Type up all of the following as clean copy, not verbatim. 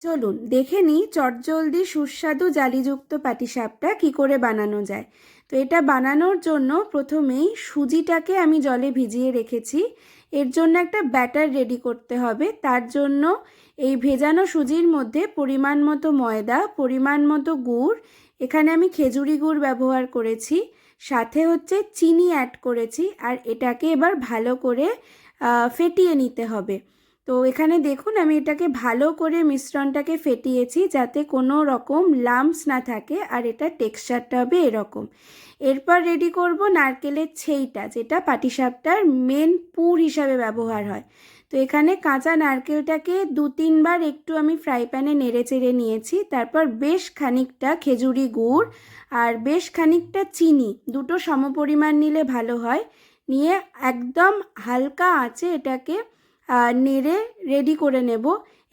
চলুন দেখে নিই চটজলদি সুস্বাদু জালিযুক্ত পাটিসাপটা কি করে বানানো যায়। তো এটা বানানোর জন্য প্রথমেই সুজিটাকে আমি জলে ভিজিয়ে রেখেছি। এর জন্য একটা ব্যাটার রেডি করতে হবে। তার জন্য এই ভেজানো সুজির মধ্যে পরিমাণ মতো ময়দা, পরিমাণ মতো গুড়, এখানে আমি খেজুরি গুড় ব্যবহার করেছি, সাথে হচ্ছে চিনি অ্যাড করেছি, আর এটাকে এবার ভালো করে ফেটিয়ে নিতে হবে। তো এখানে দেখুন আমি এটাকে ভালো করে মিশ্রণটাকে ফেটিয়েছি যাতে কোনো রকম লাম্পস না থাকে, আর এটা টেক্সচারটা হবে এরকম। এরপর রেডি করব নারকেলের ছেইটা, যেটা পাটিসাপটার মেন পুর হিসাবে ব্যবহার হয়। তো এখানে কাঁচা নারকেলটাকে 2-3 বার একটু আমি ফ্রাই প্যানে নেড়ে চেড়ে নিয়েছি। তারপর বেশ খানিকটা খেজুরি গুড় আর বেশ খানিকটা চিনি, দুটো সমপরিমাণ নিলে ভালো হয়, নিয়ে একদম হালকা আঁচে এটাকে নেড়ে রেডি করে নেব।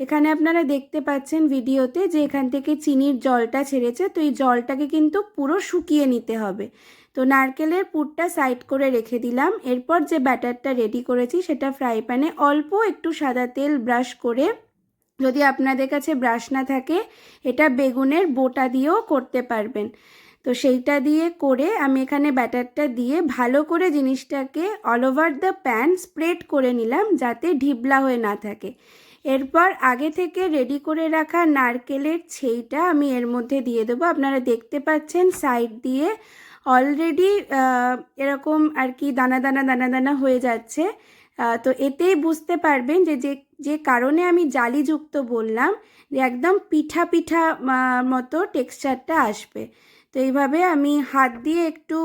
এখানে আপনারা দেখতে পাচ্ছেন ভিডিওতে যে এখান থেকে চিনির জলটা ছেড়েছে, তো এই জলটাকে কিন্তু পুরো শুকিয়ে নিতে হবে। তো নারকেলের পুরটা সাইড করে রেখে দিলাম। এরপর যে ব্যাটারটা রেডি করেছি সেটা ফ্রাই প্যানে অল্প একটু সাদা তেল ব্রাশ করে, যদি আপনাদের কাছে ব্রাশ না থাকে এটা বেগুনের বোটা দিয়েও করতে পারবেন, তো সেইটা দিয়ে করে আমি এখানে ব্যাটারটা দিয়ে ভালো করে জিনিসটাকে all over the pan spread করে নিলাম যাতে ঢিবলা হয়ে না থাকে। এরপর আগে থেকে রেডি করে রাখা নারকেলের ছেইটা আমি এর মধ্যে দিয়ে দেবো। আপনারা দেখতে পাচ্ছেন সাইড দিয়ে অলরেডি এরকম আর কি দানা দানা দানা দানা হয়ে যাচ্ছে। তো এতেই বুঝতে পারবেন যে যে যে কারণে আমি জালিযুক্ত বললাম, যে একদম পিঠা পিঠা মতো টেক্সচারটা আসবে। তো এইভাবে আমি হাত দিয়ে একটু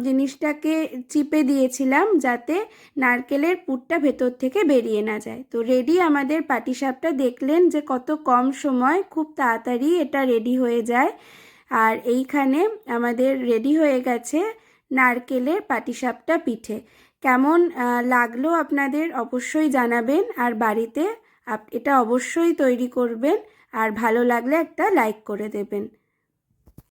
জিনিসটাকে চিপে দিয়েছিলাম যাতে নারকেলের পুরটা ভেতর থেকে বেরিয়ে না যায়। তো রেডি আমাদের পাটিসাপটা। দেখলেন যে কত কম সময় খুব তাড়াতাড়ি এটা রেডি হয়ে যায়। আর এইখানে আমাদের রেডি হয়ে গেছে নারকেলের পাটিসাপটা পিঠে। কেমন লাগলো আপনাদের অবশ্যই জানাবেন, আর বাড়িতে এটা অবশ্যই তৈরি করবেন, আর ভালো লাগলে একটা লাইক করে দেবেন।